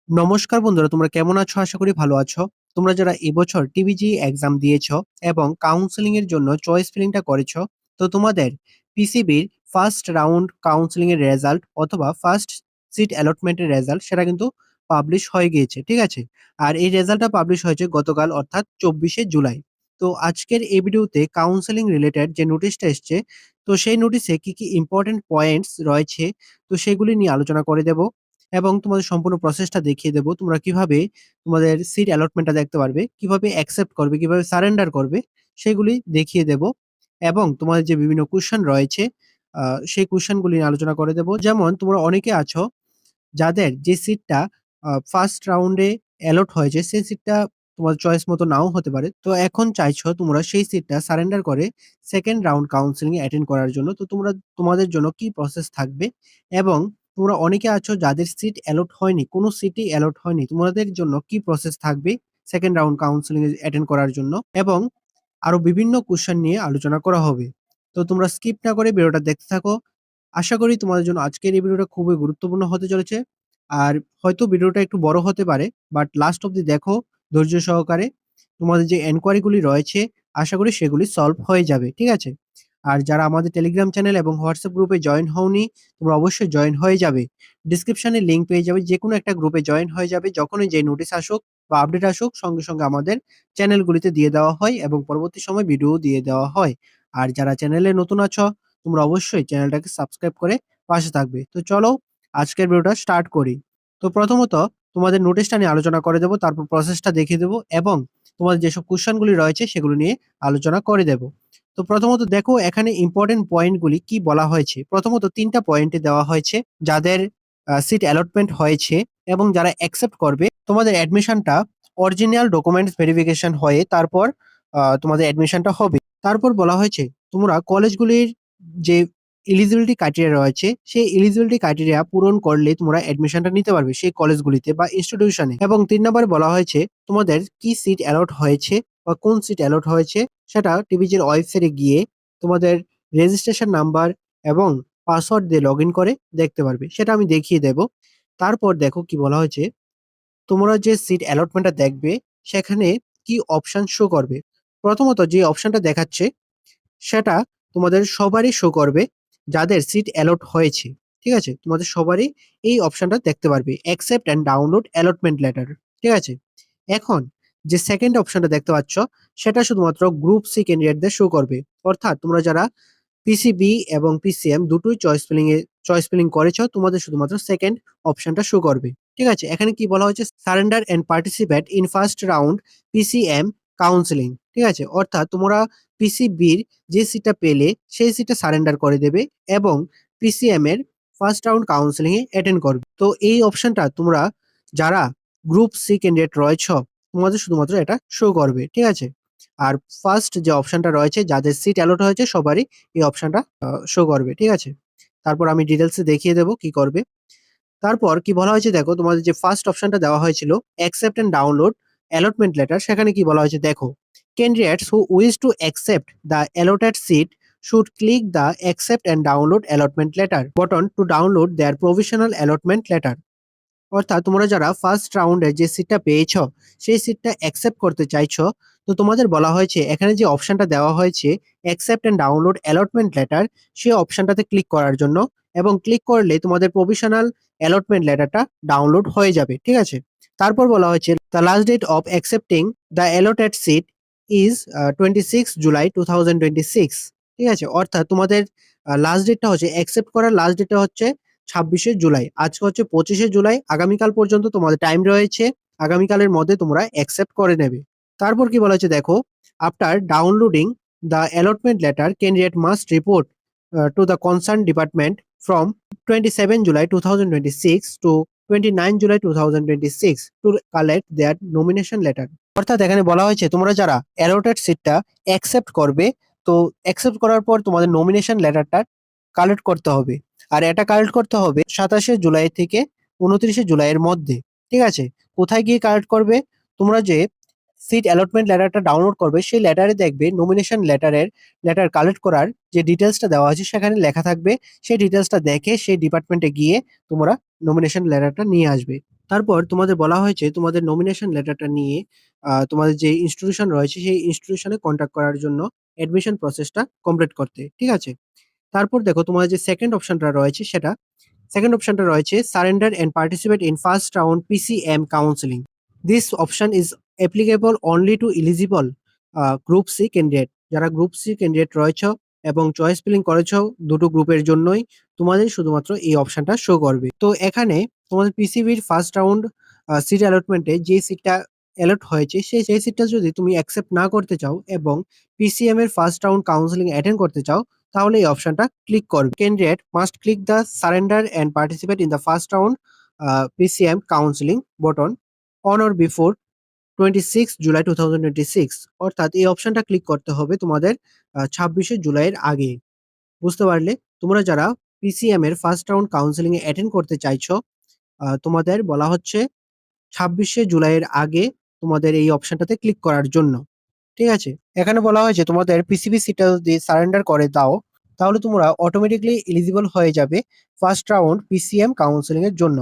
নমস্কার বন্ধুরা, তোমরা কেমন আছো? আশা করি ভালো আছো। তোমরা যারা এবছর টিবিজি এক্সাম দিয়েছো এবং কাউন্সেলিং এর জন্য চয়েস ফিলিংটা করেছো, তো তোমাদের পিসিবির ফার্স্ট রাউন্ড কাউন্সেলিং এর রেজাল্ট অথবা ফার্স্ট সিট অ্যালটমেন্টের রেজাল্ট সেটা কিন্তু পাবলিশ হয়ে গিয়েছে, ঠিক আছে? আর এই রেজাল্টটা পাবলিশ হয়েছে গতকাল অর্থাৎ 24শে জুলাই। তো আজকের এই ভিডিওতে কাউন্সেলিং রিলেটেড যে নোটিশটা এসছে, তো সেই নোটিশে কি ইম্পোর্টেন্ট পয়েন্টস রয়েছে, তো সেগুলি নিয়ে আলোচনা করে দেব। এবং তোমাদের সম্পূর্ণ প্রসেসটা দেখিয়ে দেব। তোমরা কিভাবে তোমাদের সিট অ্যালটমেন্টটা দেখতে পারবে, কিভাবে অ্যাকসেপ্ট করবে, কিভাবে সারেন্ডার করবে সেগুলি দেখিয়ে দেব। এবং তোমাদের যে বিভিন্ন কোয়েশ্চেন রয়েছে সেই কোয়েশ্চেনগুলি নিয়ে আলোচনা করে দেব। যেমন তোমরা অনেকে আছো যাদের যে সিটটা ফার্স্ট রাউন্ডে অ্যালট হয়েছে সেই সিটটা তোমার চয়েস মতো নাও হতে পারে। তো এখন চাইছো তোমরা সেই সিটটা সারেন্ডার করে সেকেন্ড রাউন্ড কাউন্সেলিং এ অ্যাটেন্ড করার জন্য। তো তোমাদের জন্য কি প্রসেস থাকবে এবং তোমরা অনেকে আছো যাদের সিট অ্যালট হয়নি, কোনো সিটই অ্যালট হয়নি। তোমাদের জন্য কি প্রসেস থাকবে সেকেন্ড রাউন্ড কাউন্সেলিং এ অ্যাটেন্ড করার জন্য এবং আরো বিভিন্ন কোয়েশ্চেন নিয়ে আলোচনা করা হবে। তো তোমরা স্কিপ না করে ভিডিওটা দেখতে থাকো। আশা করি তোমাদের জন্য আজকের এই ভিডিওটা খুবই গুরুত্বপূর্ণ হতে চলেছে। আর হয়তো ভিডিওটা একটু বড় হতে পারে, বাট লাস্ট অব্দি দেখো ধৈর্য সহকারে। তোমাদের যে এনকোয়ারি গুলি রয়েছে আশা করি সেগুলি সলভ হয়ে যাবে, ঠিক আছে? আর যারা আমাদের টেলিগ্রাম চ্যানেল এবং হোয়াটসঅ্যাপ গ্রুপে জয়েন হওনি, তোমরা অবশ্যই জয়েন হয়ে যাবে। ডিসক্রিপশনে লিংক পেয়ে যাবে, যেকোনো একটা গ্রুপে জয়েন হয়ে যাবে। যখনই যে নোটিশ আসুক বা আপডেট আসুক সঙ্গে সঙ্গে আমাদের চ্যানেলগুলিতে দিয়ে দেওয়া হয় এবং পরবর্তী সময় ভিডিও দিয়ে দেওয়া হয়। আর যারা চ্যানেলে নতুন আছো, তোমরা অবশ্যই চ্যানেলটাকে সাবস্ক্রাইব করে পাশে থাকবে। তো চলো আজকের ভিডিওটা স্টার্ট করি। তো প্রথমত তোমাদের নোটিশটা নিয়ে আলোচনা করে দেব, তারপর প্রসেসটা দেখিয়ে দেব এবং তোমাদের যেসব কোয়েশ্চেনগুলি রয়েছে সেগুলো নিয়ে আলোচনা করে দেব। তো প্রথমত দেখো এখানে ইম্পর্টেন্ট পয়েন্টগুলি কি বলা হয়েছে। প্রথমত ৩টা পয়েন্টে দেওয়া হয়েছে যাদের সিট অ্যালটমেন্ট হয়েছে এবং যারা অ্যাকসেপ্ট করবে তোমাদের অ্যাডমিশনটা অরিজিনাল ডকুমেন্টস ভেরিফিকেশন হয়ে তারপর তোমাদের অ্যাডমিশনটা হবে। তারপর বলা হয়েছে তোমরা কলেজগুলির যে এলিজিবিলিটি ক্রাইটেরিয়া রয়েছে সেই এলিজিবিলিটি ক্রাইটেরিয়া পূরণ করলে তোমরা অ্যাডমিশনটা নিতে পারবে সেই কলেজগুলিতে বা ইনস্টিটিউশনে। এবং ৩ নম্বরে বলা হয়েছে তোমাদের কি সিট অ্যালট হয়েছে বা কোন সিট অ্যালট হয়েছে সেটা টিবিজির ওয়েবসাইটে গিয়ে তোমাদের রেজিস্ট্রেশন নাম্বার এবং পাসওয়ার্ড দিয়ে লগইন করে দেখতে পারবে। সেটা আমি দেখিয়ে দেব। তারপর দেখো কি বলা হয়েছে, তোমরা যে সিট অ্যালটমেন্টটা দেখবে সেখানে কি অপশন শো করবে। প্রথমত যে অপশনটা দেখাচ্ছে সেটা তোমাদের সবারই শো করবে যাদের সিট অ্যালট হয়েছে, ঠিক আছে? তোমাদের সবারই এই অপশনটা দেখতে পারবে, accept and download allotment letter, ঠিক আছে? এখন যে সেকেন্ড অপশনটা দেখতে পাচ্ছ সেটা শুধুমাত্র গ্রুপ সি ক্যান্ডিডেটদের শো করবে। অর্থাৎ তোমরা যারা পিসিবি এবং পিসিএম দুটোই চয়েস ফিলিং করেছো তোমাদের শুধুমাত্র সেকেন্ড অপশনটা শো করবে, ঠিক আছে? এখানে কি বলা হয়েছে, surrender and participate in first round PCM counselling, ঠিক আছে? অর্থাৎ তোমরা পিসিবির যে সিটটা পেলে সেই সিটটা সারেন্ডার করে দেবে এবং পিসিএম এর ফার্স্ট রাউন্ড কাউন্সেলিং এ অ্যাটেন্ড করবে। তো এই অপশনটা তোমরা যারা গ্রুপ সি ক্যান্ডিডেট রয়েছ তোমাদের শুধুমাত্র এটা শো করবে, ঠিক আছে? আর ফার্স্ট যে অপশনটা রয়েছে যাদের সিট অ্যালট হয়েছে সবারই এই অপশনটা শো করবে, ঠিক আছে? তারপর আমি ডিটেলসে দেখিয়ে দেব কি করবে। তারপর কি বলা হয়েছে দেখো, তোমাদের যে ফার্স্ট অপশনটা দেওয়া হয়েছিল accept and download allotment letter, সেখানে কি বলা হয়েছে দেখো, candidates who wish to accept the allotted seat should click the accept and download allotment letter button to download their provisional allotment letter। অর্থাৎ তোমরা যারা ফার্স্ট রাউন্ডে যে সিটটা পেয়েছো সেই সিটটা অ্যাকসেপ্ট করতে চাইছো, তো তোমাদের বলা হয়েছে এখানে যে অপশনটা দেওয়া হয়েছে accept and download allotment letter, সেই অপশনটাতে ক্লিক করার জন্য। এবং ক্লিক করলে তোমাদের প্রভিশনাল অ্যালটমেন্ট লেটারটা ডাউনলোড হয়ে যাবে, ঠিক আছে? তারপর বলা হয়েছে the last date of accepting the allotted seat is 26 July 2026, ঠিক আছে? অর্থাৎ তোমাদের লাস্ট ডেটটা হচ্ছে অ্যাকসেপ্ট করার লাস্ট ডেটটা হচ্ছে 26শে জুলাই। আজকে হচ্ছে 25শে জুলাই, আগামীকাল পর্যন্ত তোমাদের টাইম রয়েছে। আগামীকালের মধ্যে তোমরা অ্যাকসেপ্ট করে নেবে। তারপর কি বলা হচ্ছে দেখো, after downloading the allotment letter candidate must report to the concern department from 27 July 2026 to 29 July 2026 to collect their nomination letter. অর্থাৎ এখানে বলা হয়েছে তোমরা যারা অ্যালটেড সিটটা অ্যাকসেপ্ট করবে, তো অ্যাকসেপ্ট করার পর তোমাদের নমিনেশন লেটারটা কালেক্ট করতে হবে। আর এটা কালেক্ট করতে হবে 27শে জুলাই থেকে 29শে জুলাইয়ের মধ্যে, ঠিক আছে? কোথায় গিয়ে কালেক্ট করবে, তোমরা যে সিট অ্যালটমেন্ট লেটারটা ডাউনলোড করবে সেই লেটারে দেখবে নমিনেশন লেটার কালেক্ট করার যে ডিটেলসটা দেওয়া আছে সেখানে লেখা থাকবে। সেই ডিটেলসটা দেখে সেই ডিপার্টমেন্টে গিয়ে তোমরা নমিনেশন লেটারটা নিয়ে আসবে। তারপর তোমাদের বলা হয়েছে তোমাদের নমিনেশন লেটারটা নিয়ে তোমাদের যে ইনস্টিটিউশন রয়েছে সেই ইনস্টিটিউশনে কন্ট্যাক্ট করার জন্য অ্যাডমিশন প্রসেসটা কমপ্লিট করতে। ঠিক আছে? তারপর দেখো তোমাদের যে সেকেন্ড অপশনটা রয়েছে surrender and participate in first round PCM counselling. This option is applicable only to eligible group C candidate. যারা গ্রুপ সি ক্যান্ডিডেট রয়েছে এবং চয়েস ফিলিং করেছো দুটো গ্রুপের জন্যই তোমাদের শুধুমাত্র এই অপশনটা শো করবে। তো এখানে তোমাদের পিসিবির ফার্স্ট রাউন্ড সিট অ্যালটমেন্টে যে সিটটা অ্যালট হয়েছে সেই সিটটা যদি তুমি অ্যাকসেপ্ট না করতে চাও এবং পিসিএম এর ফার্স্ট রাউন্ড কাউন্সেলিং অ্যাটেন্ড করতে চাও তাহলে এই অপশনটা ক্লিক করবে। Candidate must click the surrender and participate in the first round PCM counselling button on or before 26 July 2026। অর্থাৎ এই অপশনটা ক্লিক করতে হবে তোমাদের 26শে জুলাইয়ের আগে। বুঝতে পারলে? তোমরা যারা পিসিএম এর ফার্স্ট রাউন্ড কাউন্সেলিং এ অ্যাটেন্ড করতে চাইছো তোমাদের বলা হচ্ছে 26শে জুলাইয়ের আগে তোমাদের এই অপশনটাতে ক্লিক করার জন্য। ঠিক আছে? এখানে বলা হয়েছে তোমাদের পিসিবি সিটটা যদি সারেন্ডার করে দাও তাহলে তোমরা অটোমেটিক্যালি এলিজিবল হয়ে যাবে ফার্স্ট রাউন্ড পিসিএম কাউন্সেলিং এর জন্য।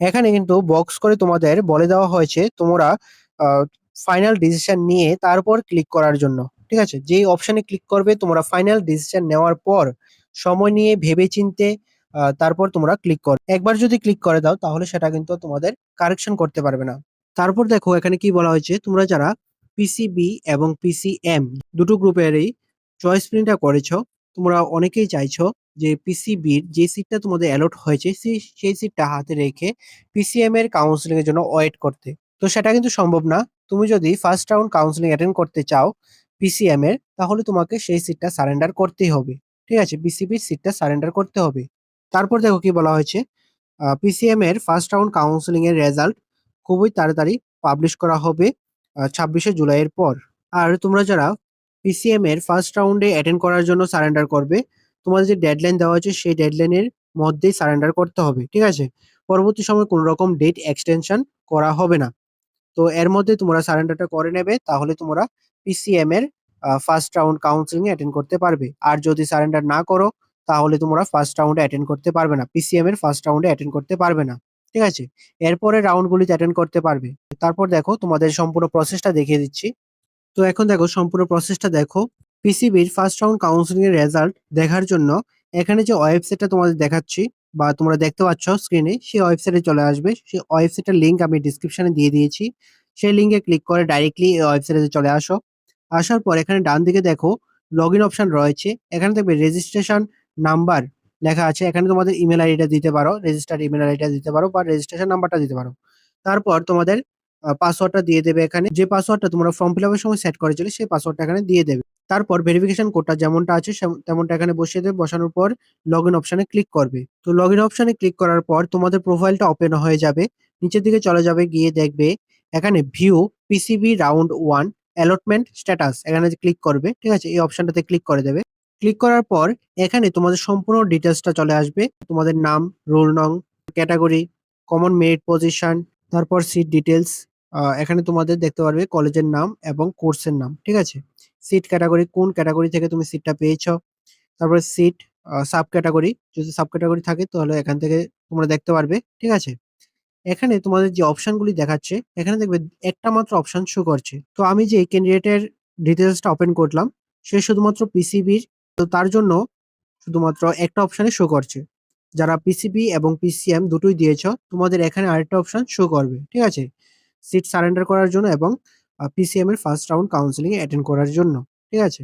এখানে কিন্তু বক্স করে তোমাদের বলে দেওয়া হয়েছে তোমরা ফাইনাল ডিসিশন নিয়ে তারপর ক্লিক করার জন্য। ঠিক আছে? যেই অপশনে ক্লিক করবে তোমরা ফাইনাল ডিসিশন নেওয়ার পর সময় নিয়ে ভেবে চিন্তে তারপর তোমরা ক্লিক করো। একবার যদি ক্লিক করে দাও তাহলে সেটা কিন্তু তোমাদের কারেকশন করতে পারবে না। তারপর দেখো এখানে কি বলা হয়েছে তোমরা যারা পিসিবি এবং পিসিএম দুটো গ্রুপেরই চয়েস ফিলিংটা করেছো তোমরা অনেকেই চাইছো যে পিসিবির যে সিটটা তোমাদের অ্যালট হয়েছে সেই সিটটা হাতে রেখে পিসিএম এর কাউন্সিলিং এর জন্য ওয়েট করতে। তো সেটা কিন্তু সম্ভব না। তুমি যদি ফার্স্ট রাউন্ড কাউন্সিলিং অ্যাটেন্ড করতে চাও পিসিএম এর তাহলে তোমাকে সেই সিটটা সারেন্ডার করতেই হবে। ঠিক আছে? পিসিবির সিটটা সারেন্ডার করতে হবে। তারপর দেখো কি বলা হয়েছে পিসিএম এর ফার্স্ট রাউন্ড কাউন্সিলিং এর রেজাল্ট খুবই তাড়াতাড়ি পাবলিশ করা হবে 26শে জুলাইয়ের পর। আর তোমরা যারা পিসিএম এর ফার্স্ট রাউন্ডে অ্যাটেন্ড করার জন্য সারেন্ডার করবে, তোমাদের যে ডেডলাইন দেওয়া হয়েছে সেই ডেডলাইনের মধ্যেই সারেন্ডার করতে হবে। ঠিক আছে? পরবর্তী সময়ে কোন রকম ডেট এক্সটেনশন করা হবে না। তো এর মধ্যে তোমরা সারেন্ডারটা করে নেবে তাহলে তোমরা পিসিএম এর ফার্স্ট রাউন্ড কাউন্সেলিং এ অ্যাটেন্ড করতে পারবে। আর যদি সারেন্ডার না করো তাহলে তোমরা ফার্স্ট রাউন্ডে অ্যাটেন্ড করতে পারবে না। পিসিএম এর ফার্স্ট রাউন্ডে অ্যাটেন্ড করতে পারবে না। ঠিক আছে? এরপরে রাউন্ডগুলিতে অ্যাটেন্ড করতে পারবে। তারপর দেখো তোমাদের সম্পূর্ণ প্রসেসটা দেখিয়ে দিচ্ছি। তো এখন দেখো সম্পূর্ণ প্রসেসটা দেখো। পিসিবির ফার্স্ট রাউন্ড কাউন্সেলিং এর রেজাল্ট দেখার জন্য এখানে যে ওয়েবসাইটটা তোমাদের দেখাচ্ছি বা তোমরা দেখতে পাচ্ছ স্ক্রিনে সেই ওয়েবসাইটে চলে আসবে। সেই ওয়েবসাইটের লিংক আমি ডেসক্রিপশনে দিয়ে দিয়েছি। সেই লিংকে ক্লিক করে ডাইরেক্টলি এই ওয়েবসাইটে চলে আসো। আসার পর এখানে ডান দিকে দেখো লগইন অপশন রয়েছে। এখানে দেখবে রেজিস্ট্রেশন নাম্বার লেখা আছে। এখানে তোমাদের ইমেল আইডিটা দিতে পারো, রেজিস্টার্ড ইমেল আইডিটা দিতে পারো বা রেজিস্ট্রেশন নাম্বারটা দিতে পারো। তারপর তোমাদের পাসওয়ার্ডটা দিয়ে দেবে এখানে। যে পাসওয়ার্ডটা তোমরা ফর্ম ফিল আপের সময় সেট করেছিলে সেই পাসওয়ার্ডটা এখানে দিয়ে দেবে। তারপর ভেরিফিকেশন কোডটা যেমনটা আছে তেমনটা এখানে বসিয়ে দেবে। বসানোর পর লগইন অপশনে ক্লিক করবে। তো লগইন অপশনে ক্লিক করার পর তোমাদের প্রোফাইলটা ওপেন হয়ে যাবে। নিচের দিকে চলে যাবে, গিয়ে দেখবে এখানে view PCB round 1 allotment status এখানে ক্লিক করবে। ঠিক আছে? এই অপশনটাতে ক্লিক করে দেবে। ক্লিক করার পর এখানে তোমাদের সম্পূর্ণ ডিটেইলসটা চলে আসবে। তোমাদের নাম, রোল নং, ক্যাটাগরি, কমন মেরিট পজিশন, তারপর সিট ডিটেইলস। এখানে তোমাদের দেখতে পারবে কলেজের নাম এবং কোর্সের নাম। ঠিক আছে? সিট ক্যাটাগরি, কোন ক্যাটাগরি থেকে তুমি সিটটা পেয়েছো। তারপরে সিট সাব ক্যাটাগরি, যদি সাব ক্যাটাগরি থাকে তাহলে এখান থেকে তোমরা দেখতে পারবে। ঠিক আছে? এখানে তোমাদের যে অপশনগুলি দেখাচ্ছে এখানে দেখবে একটা মাত্র অপশন শো করছে। তো আমি যে ক্যান্ডিডেটের ডিটেইলসটা ওপেন করলাম সে শুধুমাত্র পিসিবির। তো তার জন্য শুধুমাত্র একটা অপশনই শো করছে। যারা পিসিবি এবং পিসিএম দুটোই দিয়েছো তোমাদের এখানে আরেকটা অপশন শো করবে। ঠিক আছে? সিট সারেন্ডার করার জন্য এবং পিসিএম এর ফার্স্ট রাউন্ড কাউন্সেলিং এ অ্যাটেন্ড করার জন্য। ঠিক আছে?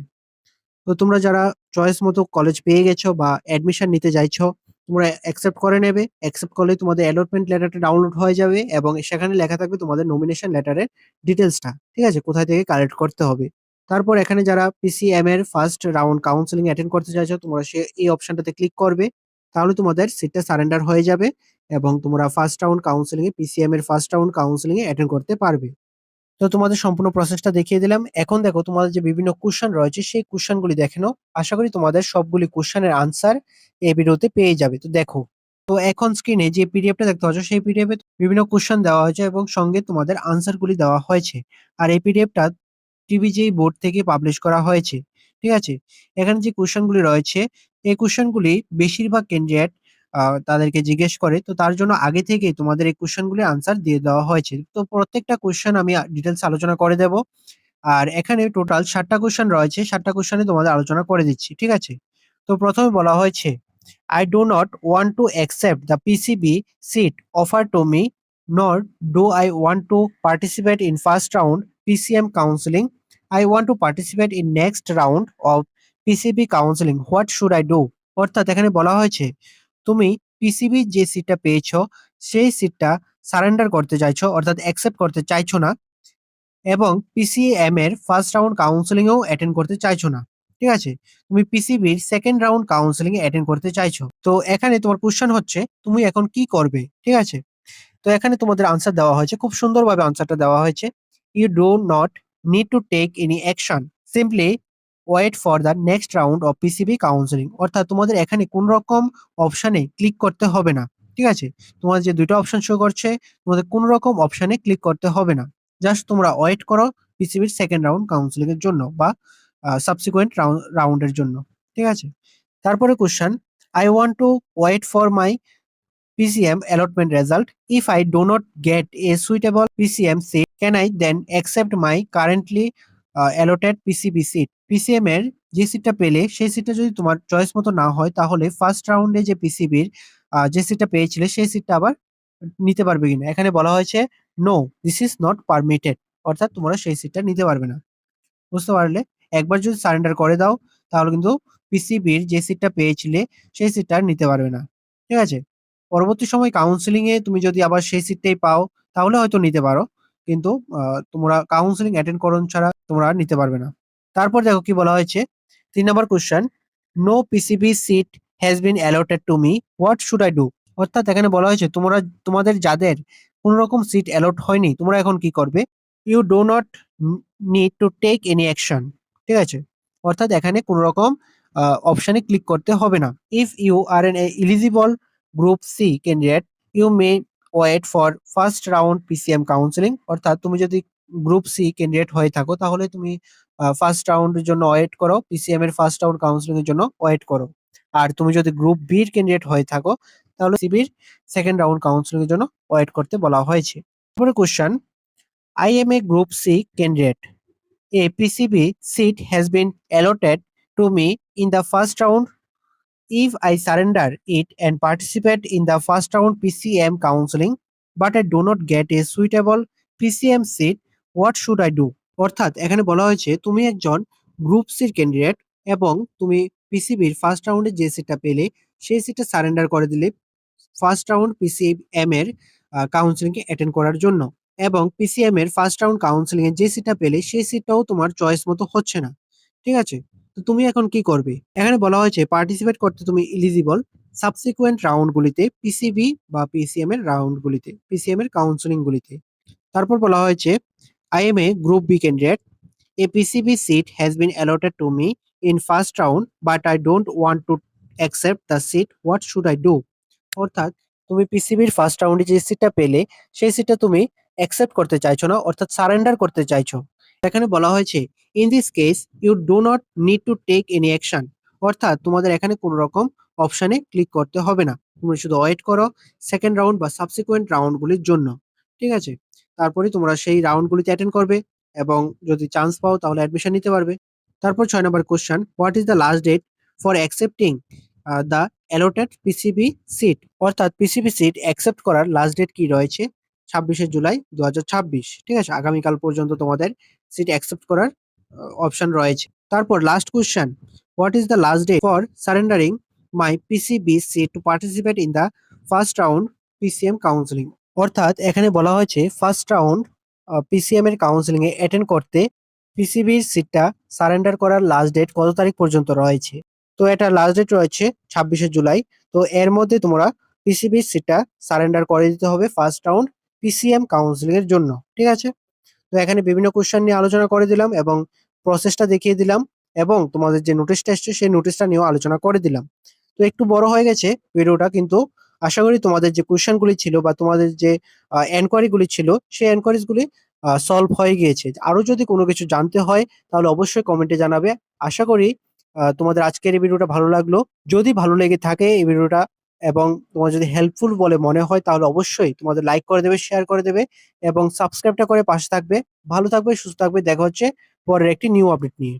তো তোমরা যারা চয়েস মতো কলেজ পেয়ে গেছো বা অ্যাডমিশন নিতে চাইছো তোমরা অ্যাকসেপ্ট করে নেবে। অ্যাকসেপ্ট করলেই তোমাদের অ্যালটমেন্ট লেটারটা ডাউনলোড হয়ে যাবে এবং সেখানে লেখা থাকবে তোমাদের নমিনেশন লেটারের ডিটেইলসটা। ঠিক আছে? কোথায় থেকে কালেক্ট করতে হবে। তারপর এখানে যারা পিসিএম এর ফার্স্ট রাউন্ড কাউন্সেলিং অ্যাটেন্ড করতে চাইছো তোমরা এই অপশনটাতে ক্লিক করবে। তাহলে তোমাদের সিটটা সারেন্ডার হয়ে যাবে এবং তোমরা ফার্স্ট রাউন্ড কাউন্সেলিং এ পিসিএম এর ফার্স্ট রাউন্ড কাউন্সেলিং এ অ্যাটেন্ড করতে পারবে। তো তোমাদের সম্পূর্ণ প্রসেসটা দেখিয়ে দিলাম। এখন দেখো তোমাদের যে বিভিন্ন কোয়েশ্চেন রয়েছে সেই কোয়েশ্চেন গুলি দেখে নাও। আশা করি তোমাদের সবগুলি কোয়েশ্চেনের আনসার এই ভিডিওতে পেয়ে যাবে। তো দেখো। তো এখন স্ক্রিনে যে পিডিএফটা দেখতে পাচ্ছ সেই পিডিএফে বিভিন্ন কোয়েশ্চেন দেওয়া হয়েছে এবং সঙ্গে তোমাদের আনসার গুলি দেওয়া হয়েছে। আর এই পিডিএফটা টিভিজেই বোর্ড থেকে পাবলিশ করা হয়েছে। ঠিক আছে? এখানে যে কোয়েশ্চেন গুলি রয়েছে এই কোয়েশ্চেন গুলি বেশিরভাগ ক্যান্ডিডেট তাদেরকে জিজ্ঞেস করে। তো তার জন্য আগে থেকেই তোমাদের এই কোয়েশ্চেনগুলির আনসার দিয়ে দেওয়া হয়েছে। তো প্রত্যেকটা কোয়েশ্চেন আমি ডিটেইলস আলোচনা করে দেব। আর এখানে টোটাল ৭ টা কোয়েশ্চেন রয়েছে। ৭ টা কোয়েশ্চেনই তোমাদের আলোচনা করে দিচ্ছি। ঠিক আছে? তো ১ম এ বলা হয়েছে, "I do not want to accept the PCB seat offered to me, nor do I want to participate in first round PCM counseling. I want to participate in next round of PCB counseling. What should I do?" অর্থাৎ এখানে বলা হয়েছে, তুমি পিসিবির যে সিটটা পেয়েছো, সেই সিটটা সারেন্ডার করতে চাইছো, অর্থাৎ অ্যাকসেপ্ট করতে চাইছো না। এবং পিসিএম এর ফার্স্ট রাউন্ড কাউন্সেলিং এও অ্যাটেন্ড করতে চাইছো না। ঠিক আছে? তুমি পিসিবির সেকেন্ড রাউন্ড কাউন্সেলিং এ অ্যাটেন্ড করতে চাইছো। তো এখানে তোমার কোয়েশ্চেন হচ্ছে তুমি এখন কি করবে? ঠিক আছে? তো এখানে তোমাদের আনসার দেওয়া হয়েছে। খুব সুন্দরভাবে আনসারটা দেওয়া হয়েছে। "You do not need to take any action. Simply wait for the next round of PCB counseling." অর্থাৎ তোমাদের এখানে কোন রকম অপশনে ক্লিক করতে হবে না। ঠিক আছে? তোমাদের যে ২ টা অপশন শো করছে, তোমাদের কোন রকম অপশনে ক্লিক করতে হবে না। জাস্ট তোমরা ওয়েট করো পিসিবির সেকেন্ড রাউন্ড কাউন্সেলিং এর জন্য বা সাবসিকুয়েন্ট রাউন্ডের জন্য। ঠিক আছে? তারপরে question, "I want to wait for my PCM allotment result. If I do not get a suitable PCM seat, can I then accept my currently allotted PCB seat?" PCM এর যে সিটটা পেলে সেই সিটটা যদি তোমার চয়েস মতো না হয়, তাহলে ফার্স্ট রাউন্ডে যে পিসিবির যে সিটটা পেয়েছিলে সেই সিটটা আবার নিতে পারবে কিনা। এখানে বলা হয়েছে, "no, this is not permitted." অর্থাৎ তোমরা সেই সিটটা নিতে পারবে না। বুঝতে পারলে? একবার যদি সারেন্ডার করে দাও, তাহলে কিন্তু পিসিবির যে সিটটা পেয়েছিলে সেই সিটটা আর নিতে পারবে না। ঠিক আছে? পরবর্তী সময় কাউন্সেলিং এ তুমি যদি আবার সেই সিটটাই পাও, তাহলে হয়তো নিতে পারো। কিন্তু আ তোমরা কাউন্সেলিং অ্যাটেন্ড করন ছাড়া তোমরা আর নিতে পারবে না। তারপর দেখো কি বলা হয়েছে, ৩ number question, "no PCB seat has been allotted to me, what should I do?" অর্থাৎ এখানে বলা হয়েছে তোমাদের যাদের কোন রকম সিট অ্যালট হয়নি, তোমরা এখন কি করবে? "You do not need to take any action." ঠিক আছে? অর্থাৎ এখানে কোন রকম অপশনে ক্লিক করতে হবে না। "If you are an eligible group C candidate, you may wait for first round PCM counselling." অর্থাৎ তুমি যদি গ্রুপ সি ক্যান্ডিডেট হয়ে থাকো, তাহলে তুমি ফার্স্ট রাউন্ডের জন্য ওয়েট করো। পিসিএম এর ফার্স্ট রাউন্ড কাউন্সেলিং এর জন্য ওয়েট করো। আর তুমি যদি গ্রুপ বি এর ক্যান্ডিডেট হয়ে থাকো, তাহলে সিবির সেকেন্ড রাউন্ড কাউন্সেলিং এর জন্য ওয়েট করতে বলা হয়েছে। তারপরে question, "I am a Group C candidate. A PCB seat has been allotted to me in the first round. If I surrender it and participate in the first round PCM counseling, but I do not get a suitable PCM seat, what should I do?" অর্থাৎ এখানে বলা হয়েছে তুমি একজন group সির candidate এবং তুমি পিসিবির first রাউন্ডে যে সিটটা পেলে সেই সিটটা সারেন্ডার করে দিলে ফার্স্ট রাউন্ড পিসিএম এর কাউন্সেলিং কে অ্যাটেন্ড করার জন্য। এবং পিসিএম এর ফার্স্ট রাউন্ড কাউন্সেলিং এ যে সিটটা পেলে সেই সিটটাও তোমার চয়েস মতো হচ্ছে না। ঠিক আছে? তো তুমি এখন কি করবে? এখানে বলা হয়েছে পার্টিসিপেট করতে তুমি এলিজিবল সাবসিকুয়েন্ট রাউন্ড গুলিতে, পিসিবি বা পিসিএম এর রাউন্ড গুলিতে, পিসিএম এর কাউন্সেলিং গুলিতে। তারপর বলা হয়েছে, "I am a Group B candidate. A PCB seat has been allotted to me in first round, but I don't want to accept the seat. What should I do?" অর্থাৎ তুমি পিসিবির first রাউন্ডে যে সিটটা পেলে, সেই সিটটা তুমি অ্যাকসেপ্ট করতে চাইছো না, অর্থাৎ সারেন্ডার করতে চাইছো। এখানে বলা হয়েছে, "in this case you do not need to take any action." অর্থাৎ তোমাদের এখানে কোন রকম অপশনে ক্লিক করতে হবে না। তুমি শুধু ওয়েট করো সেকেন্ড রাউন্ড বা সাবসিকুয়েন্ট রাউন্ড গুলির জন্য। ঠিক আছে? তারপরে তোমরা সেই রাউন্ড গুলিতে অ্যাটেন্ড করবে এবং যদি চান্স পাও তাহলে অ্যাডমিশন নিতে পারবে। তারপর ৬ number question, "what is the last date for accepting the allotted PCB seat?" অর্থাৎ পিসিবি সিট অ্যাকসেপ্ট করার লাস্ট ডেট কি রয়েছে? ২৬শে জুলাই ২০২৬। ঠিক আছে? আগামীকাল পর্যন্ত তোমাদের সিট অ্যাকসেপ্ট করার অপশন রয়েছে। তারপর last question, "what is the last day for surrendering my PCB seat to participate in the first round PCM counselling?" অর্থাৎ এখানে বলা হয়েছে ফার্স্ট রাউন্ড পিসিএম এর কাউন্সেলিং এ অ্যাটেন্ড করতে পিসিবির সিটটা সারেন্ডার করার লাস্ট ডেট কত তারিখ পর্যন্ত রয়েছে। তো এটার লাস্ট ডেট রয়েছে ২৬শে জুলাই। তো এর মধ্যে তোমরা পিসিবির সিটটা সারেন্ডার করে দিতে হবে ফার্স্ট রাউন্ড পিসিএম কাউন্সেলিং এর জন্য। ঠিক আছে? তো এখানে বিভিন্ন কোয়েশ্চেন নিয়ে আলোচনা করে দিলাম এবং প্রসেসটা দেখিয়ে দিলাম এবং তোমাদের যে নোটিশটা এসছে সেই নোটিশটা নিয়েও আলোচনা করে দিলাম। তো একটু বড় হয়ে গেছে ভিডিওটা, কিন্তু আশা করি তোমাদের যে কোয়েশ্চেন গুলি ছিল বা তোমাদের যে এনকোয়ারি গুলি ছিল সেই এনকোয়ারিজ গুলি সলভ হয়ে গিয়েছে। আরো যদি কোনো কিছু জানতে হয় তাহলে অবশ্যই কমেন্টে জানাবে। আশা করি তোমাদের আজকের এই ভিডিওটা ভালো লাগলো। যদি ভালো লেগে থাকে এই ভিডিওটা এবং তোমার যদি হেল্পফুল বলে মনে হয় তাহলে অবশ্যই তোমাদের লাইক করে দেবে, শেয়ার করে দেবে এবং সাবস্ক্রাইবটা করে পাশে থাকবে। ভালো থাকবে, সুস্থ থাকবে। দেখা হচ্ছে পরের একটি নিউ আপডেট নিয়ে।